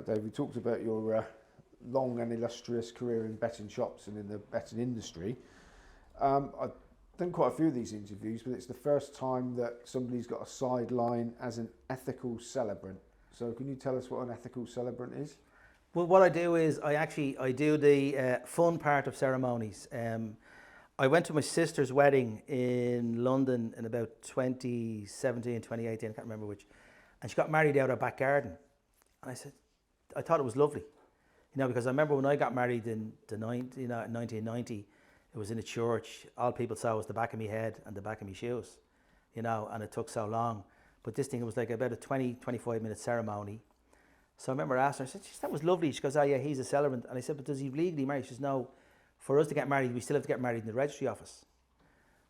Dave, we talked about your long and illustrious career in betting shops and in the betting industry. I've done quite a few of these interviews, but it's the first time that somebody's got a sideline as an ethical celebrant. So can you tell us what an ethical celebrant is? Well, what I do is I do the fun part of ceremonies. I went to my sister's wedding in London in about 2017, 2018, I can't remember which, and she got married out her back garden. And I thought it was lovely, because I remember when I got married in 1990, it was in a church. All people saw was the back of my head and the back of my shoes, and it took so long. But this thing, it was like about a 25-minute ceremony. So I remember asking her, I said, that was lovely. She goes, oh yeah, he's a celebrant. And I said, but does he legally marry? She says, no, for us to get married, we still have to get married in the registry office.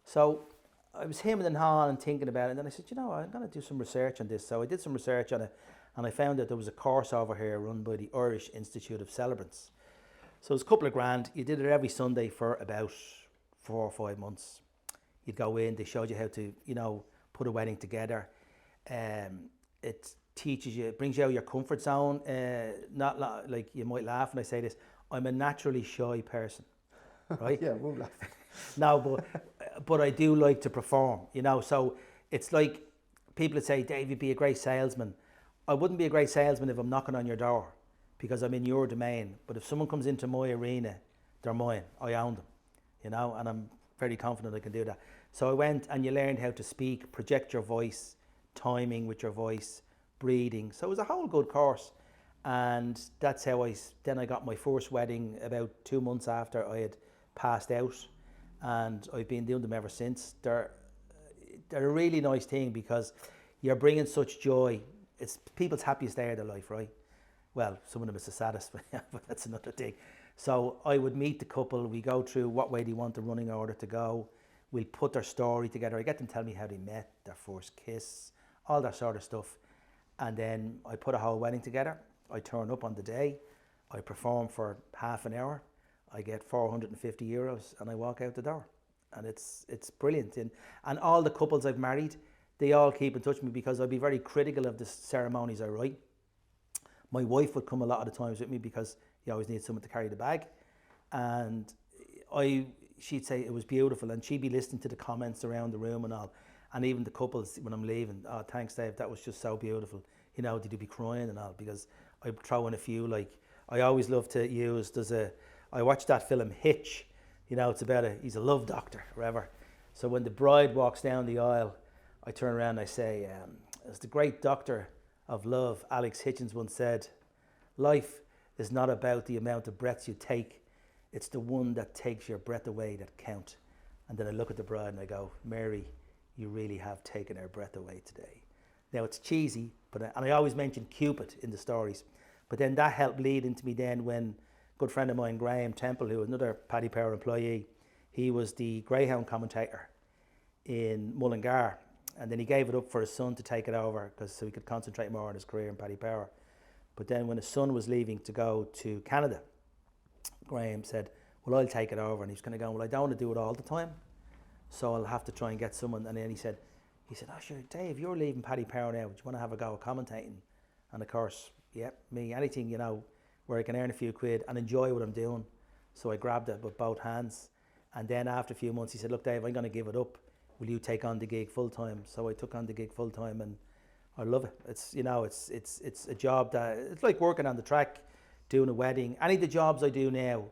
So I was hemming and hawing and thinking about it. And then I said, I'm going to do some research on this. So I did some research on it. And I found that there was a course over here run by the Irish Institute of Celebrants. So it was a couple of grand. You did it every Sunday for about 4 or 5 months. You'd go in, they showed you how to, put a wedding together. It teaches you, it brings you out of your comfort zone. Not like you might laugh when I say this. I'm a naturally shy person, right? Yeah, we'll laugh. No, but I do like to perform, So it's like people would say, Dave, you'd be a great salesman. I wouldn't be a great salesman if I'm knocking on your door because I'm in your domain. But if someone comes into my arena, they're mine. I own them, and I'm very confident I can do that. So I went and you learned how to speak, project your voice, timing with your voice, breathing. So it was a whole good course. And that's how then I got my first wedding about 2 months after I had passed out. And I've been doing them ever since. They're a really nice thing because you're bringing such joy. It's people's happiest day of their life, right? Well, some of them it's the saddest, but that's another thing. So I would meet the couple, we go through what way they want the running order to go. We'll put their story together. I get them to tell me how they met, their first kiss, all that sort of stuff. And then I put a whole wedding together. I turn up on the day. I perform for half an hour. I get €450 and I walk out the door. And it's brilliant. And all the couples I've married, they all keep in touch with me because I'd be very critical of the ceremonies I write. My wife would come a lot of the times with me because you always need someone to carry the bag. And she'd say it was beautiful and she'd be listening to the comments around the room and all. And even the couples when I'm leaving, oh, thanks Dave, that was just so beautiful. Did you be crying and all? Because I throw in a few, like, I always love to use, I watched that film Hitch, it's about he's a love doctor, whatever. So when the bride walks down the aisle, I turn around and I say, as the great doctor of love, Alex Hitchens once said, life is not about the amount of breaths you take, it's the one that takes your breath away that count. And then I look at the bride and I go, Mary, you really have taken our breath away today. Now it's cheesy, and I always mention Cupid in the stories, but then that helped lead into me then when a good friend of mine, Graham Temple, who was another Paddy Power employee, he was the greyhound commentator in Mullingar. And then he gave it up for his son to take it over so he could concentrate more on his career in Paddy Power. But then when his son was leaving to go to Canada, Graham said, well, I'll take it over. And he was kind of going, well, I don't want to do it all the time, so I'll have to try and get someone. And then he said, oh, sure, Dave, you're leaving Paddy Power now. Do you want to have a go at commentating? And of course, yeah, me, anything, where I can earn a few quid and enjoy what I'm doing. So I grabbed it with both hands. And then after a few months, he said, look, Dave, I'm going to give it up. Will you take on the gig full time? So I took on the gig full time and I love it. It's it's a job that it's like working on the track, doing a wedding. Any of the jobs I do now,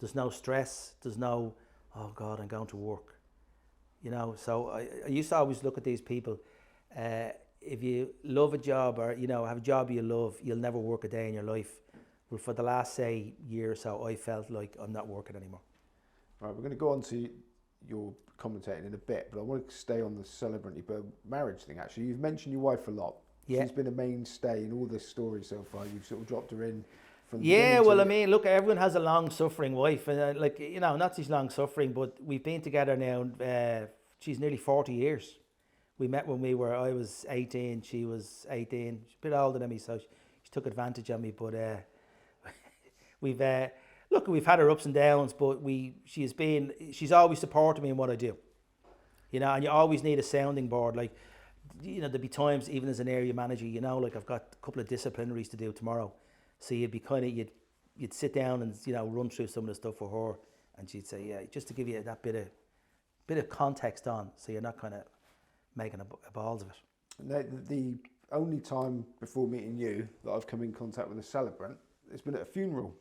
there's no stress. There's no, oh God, I'm going to work. So I used to always look at these people. If you love a job or have a job you love, you'll never work a day in your life. But for the last say year or so, I felt like I'm not working anymore. Right, we're going to go on to your commentating in a bit, but I want to stay on the celebrity marriage thing. Actually, you've mentioned your wife a lot. Yeah. She's been a mainstay in all this story so far. You've sort of dropped her in from the well, I mean, look, everyone has a long-suffering wife, and not she's long-suffering, but we've been together now. She's nearly 40 years. We met when I was 18, she was 18. She's a bit older than me, so she took advantage of me. But we've had her ups and downs, but she's always supported me in what I do. And you always need a sounding board. Like, there'll be times, even as an area manager, like I've got a couple of disciplinaries to do tomorrow. So you'd be kind of, you'd sit down and, you know, run through some of the stuff with her, and she'd say, yeah, just to give you that bit of context on, so you're not kind of making a balls of it. Now, the only time before meeting you that I've come in contact with a celebrant, it's been at a funeral.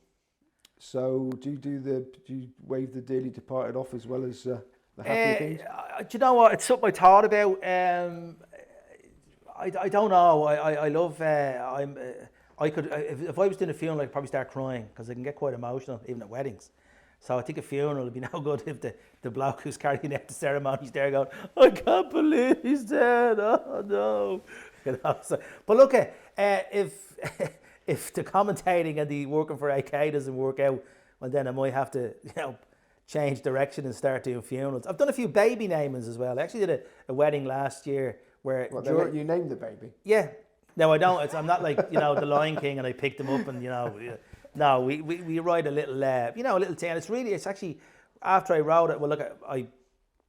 So do you wave the dearly departed off as well as the happy things? Do you know what? It's something I thought about. I don't know. I love. I could if I was doing a funeral, I'd probably start crying because I can get quite emotional even at weddings. So I think a funeral would be no good if the bloke who's carrying out the ceremonies there going, I can't believe he's dead. Oh no. You know, so, but look, if the commentating and the working for AK doesn't work out, well then I might have to, you know, change direction and start doing funerals. I've done a few baby namings as well. I actually did a wedding last year where They let you name the baby? Yeah. No, I don't. I'm not like, you know, the Lion King and I picked them up and, you know, no, we write a little, you know, a little tale. It's actually, after I wrote it, well, look, I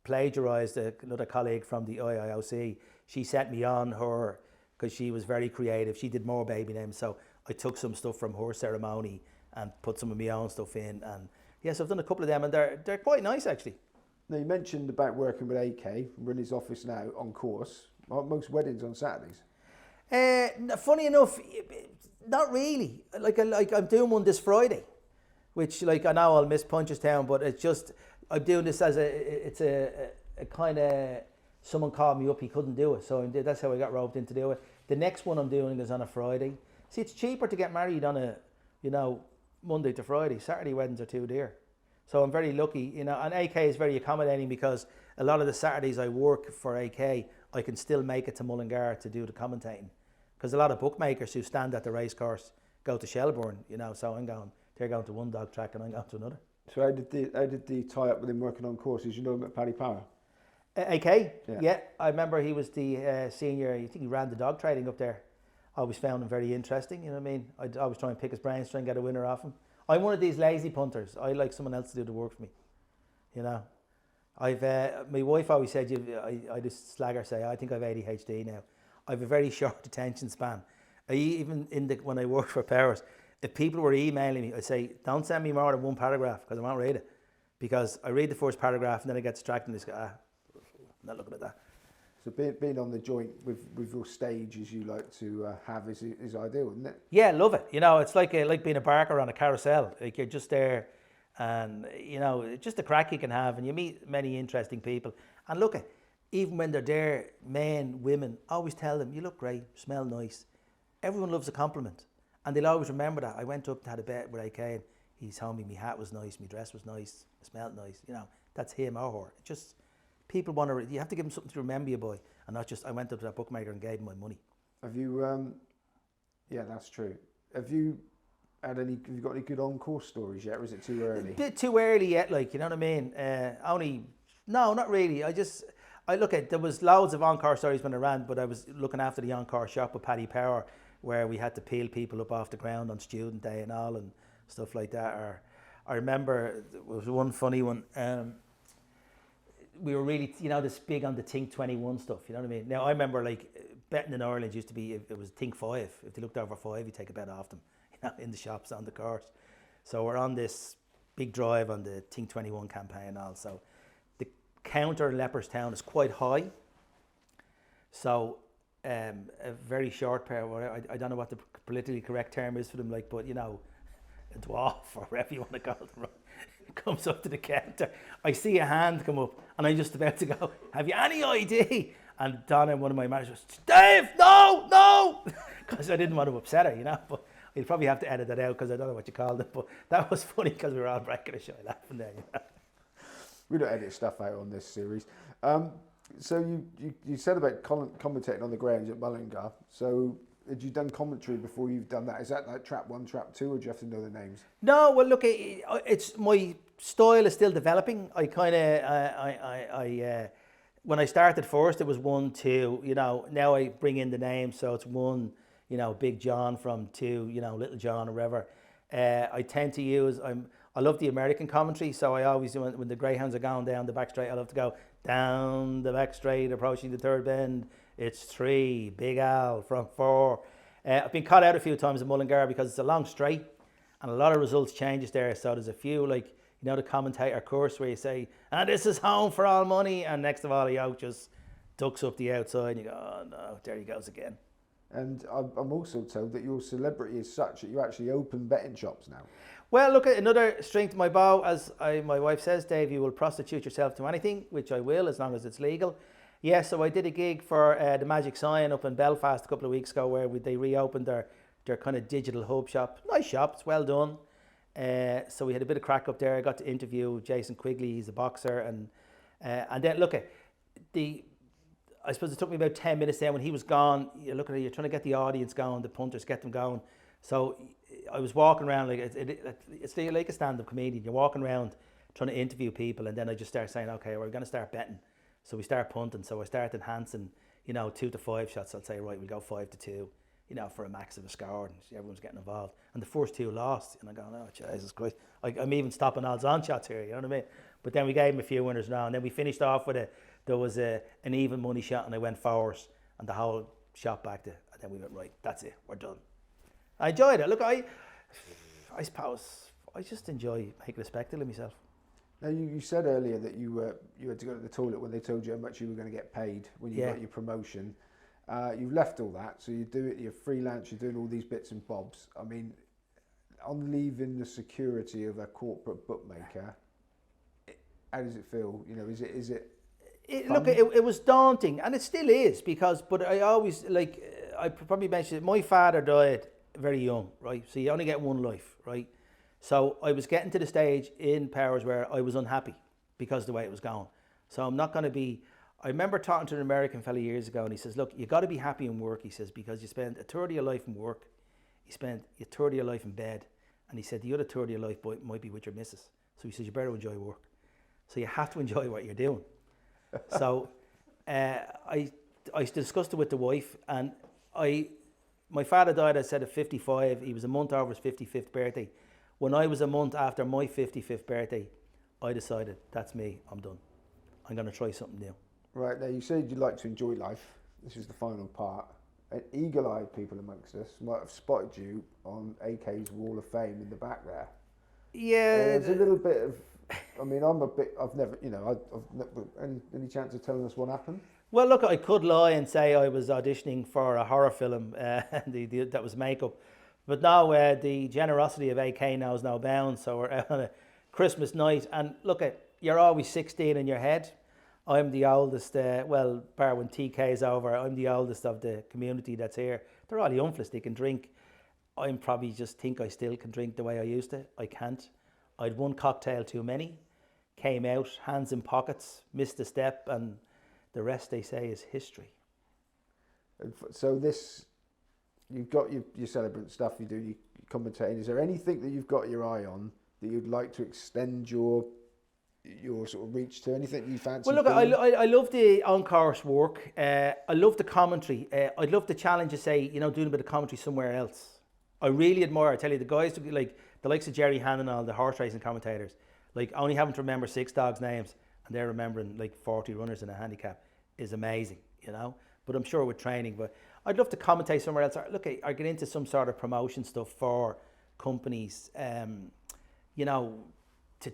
plagiarised another colleague from the IIOC. She sent me on her, because she was very creative. She did more baby names. So I took some stuff from her ceremony and put some of my own stuff in. And yes, I've done a couple of them and they're quite nice actually. Now, you mentioned about working with AK, running his office now on course. Most weddings on Saturdays. Funny enough, not really. Like I'm doing one this Friday, which, like, I know I'll miss Punchestown, but it's just, I'm doing this as a kind of, someone called me up, he couldn't do it, so that's how I got roped in to do it. The next one I'm doing is on a Friday. See, it's cheaper to get married on a, you know, Monday to Friday. Saturday weddings are too dear. So I'm very lucky, you know, and AK is very accommodating because a lot of the Saturdays I work for AK, I can still make it to Mullingar to do the commentating. Because a lot of bookmakers who stand at the racecourse go to Shelbourne, you know, so they're going to one dog track and I'm going to another. So how did the tie up with him working on courses? You know him at Paddy Power? AK? Yeah. I remember he was the senior, I think he ran the dog trading up there. I always found him very interesting, you know what I mean? I'd always try and pick his brains, try and get a winner off him. I'm one of these lazy punters. I like someone else to do the work for me, you know. My wife always said, I just slag her, say, I think I've ADHD now. I have a very short attention span. When I worked for Powers, if people were emailing me, I'd say, don't send me more than one paragraph because I won't read it. Because I read the first paragraph and then I get distracted and just go, I'm not looking at that. So being on the joint with your stage as you like to have is ideal, isn't it? Yeah, love it. You know, it's like being a barker on a carousel. Like, you're just there and, you know, just the crack you can have and you meet many interesting people. And look, even when they're there, men, women, always tell them, you look great, smell nice. Everyone loves a compliment. And they'll always remember that. I went up and had a bet with AK and he told me my hat was nice, my dress was nice, I smelled nice. You know, that's him or her. It just, people want to, you have to give them something to remember you by, and not just, I went up to that bookmaker and gave him my money. Have you, yeah, that's true. Have you got any good on-course stories yet, or is it too early? A bit too early yet, like, you know what I mean? No, not really. There was loads of on-course stories when I ran, but I was looking after the on-course shop with Paddy Power, where we had to peel people up off the ground on student day and all and stuff like that. Or I remember there was one funny one. We were really, you know, this big on the Think 21 stuff, you know what I mean? Now, I remember, like, betting in Ireland used to be, if it was Think 5, if they looked over 5, you take a bet off them, you know, in the shops on the course. So we're on this big drive on the Think 21 campaign also. The counter in Leopardstown is quite high. So a very short pair, I don't know what the politically correct term is for them, like, but, you know, a dwarf or whatever you want to call them, comes up to the counter. I see a hand come up and I'm just about to go, have you any ID? And Donna, one of my managers, Dave, no, because I didn't want to upset her, you know, but you'll probably have to edit that out because I don't know what you called it, but that was funny because we were all breaking a shy laughing there, you know. We don't edit stuff out on this series. So you said about commentating on the grounds at Mullingar. So had you done commentary before you've done that? Is that like trap 1, trap 2, or do you have to know the names? No, well, look, it's my style is still developing. I kind of, when I started first, it was 1, 2, you know, now I bring in the names. So it's 1, you know, Big John from 2, you know, Little John or whatever. I tend to use, I love the American commentary. So I always, when the greyhounds are going down the back straight, I love to go down the back straight, approaching the third bend. It's 3, Big Al from 4. I've been caught out a few times in Mullingar because it's a long straight and a lot of results changes there. So there's a few, like, you know, the commentator course where you say, and this is home for all money. And next of all, the out just ducks up the outside and you go, oh no, there he goes again. And I'm also told that your celebrity is such that you actually open betting shops now. Well, look, at another string to my bow, as my wife says, Dave, you will prostitute yourself to anything, which I will, as long as it's legal. Yeah, so I did a gig for the Magic Sign up in Belfast a couple of weeks ago where they reopened their kind of digital hub shop. Nice shop, it's well done. So we had a bit of crack up there. I got to interview Jason Quigley, he's a boxer. And then, look, I suppose it took me about 10 minutes then when he was gone. You look at it, you're trying to get the audience going, the punters, get them going. So I was walking around like it's like a stand-up comedian. You're walking around trying to interview people, and then I just start saying, okay, we're going to start betting. So we start punting. So I start enhancing, 2 to 5 shots. I'll say, right, we'll go 5 to 2, for a max of a score, and everyone's getting involved. And the first 2 lost, and I go, oh Jesus Christ, I'm even stopping odds-on shots here. You know what I mean? But then we gave him a few winners now, and then we finished off with there was an even money shot, and I went forwards, and the whole shot back to, and then we went, right, that's it, we're done. I enjoyed it. Look, I suppose I just enjoy making a spectacle of myself. Now, you said earlier that you had to go to the toilet when they told you how much you were going to get paid when you got your promotion. You've left all that, so you're freelance, you're doing all these bits and bobs. I mean, on leaving the security of a corporate bookmaker, how does it feel? Is it Look, it was daunting, and it still is, but I always, I probably mentioned it, my father died very young, right? So you only get one life, right? So I was getting to the stage in Powers where I was unhappy because of the way it was going. So I'm not going to be, I remember talking to an American fella years ago, and he says, look, you got to be happy in work, he says, because you spend a third of your life in work, you spend a third of your life in bed, and he said the other third of your life might be with your missus. So he says, you better enjoy work. So you have to enjoy what you're doing. So I discussed it with the wife, and my father died, I said, at 55. He was a month over his 55th birthday. When I was a month after my 55th birthday, I decided, that's me, I'm done. I'm going to try something new. Right, now you said you like to enjoy life. This is the final part. And eagle-eyed people amongst us might have spotted you on AK's Wall of Fame in the back there. Yeah. There's a little bit of, I've never, any chance of telling us what happened? Well, look, I could lie and say I was auditioning for a horror film that was makeup. But now the generosity of AK now is no bounds. So we're out on a Christmas night. And look, you're always 16 in your head. I'm the oldest, bar when TK's over, I'm the oldest of the community that's here. They're all young fellas, they can drink. I'm probably just think I still can drink the way I used to. I can't. I'd one cocktail too many. Came out, hands in pockets, missed a step, and the rest, they say, is history. So you've got your celebrant stuff, you do your commentating. Is there anything that you've got your eye on that you'd like to extend your sort of reach to? Anything you fancy? Well, look, I love the on-course work. I love the commentary. I'd love the challenge of, say, doing a bit of commentary somewhere else. I really admire, I tell you, the guys, like the likes of Jerry Hannon and all the horse racing commentators, like only having to remember 6 dogs' names and they're remembering like 40 runners in a handicap is amazing, But I'm sure with training, but I'd love to commentate somewhere else. Look, I get into some sort of promotion stuff for companies, to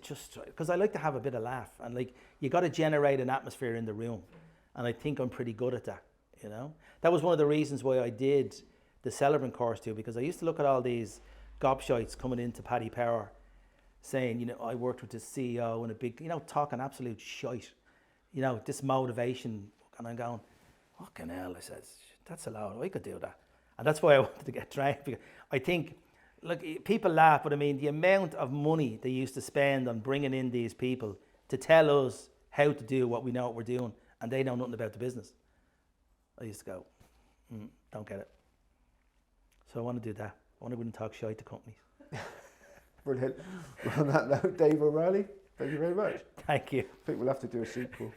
just, because I like to have a bit of laugh, and like you got to generate an atmosphere in the room, and I think I'm pretty good at that. That was one of the reasons why I did the celebrant course too, because I used to look at all these gobshites coming into Paddy Power saying, I worked with the CEO and a big, talking absolute shite, this motivation, and I'm going, fucking hell, I said, that's a lot, I could do that. And that's why I wanted to get trained, because I think, look, people laugh, but I mean, the amount of money they used to spend on bringing in these people to tell us how to do what we know what we're doing, and they know nothing about the business. I used to go, don't get it. So I want to do that. I want to go and talk shite to companies. Brilliant. Well, on that note, Dave O'Reilly, thank you very much. Thank you. I think we'll have to do a sequel.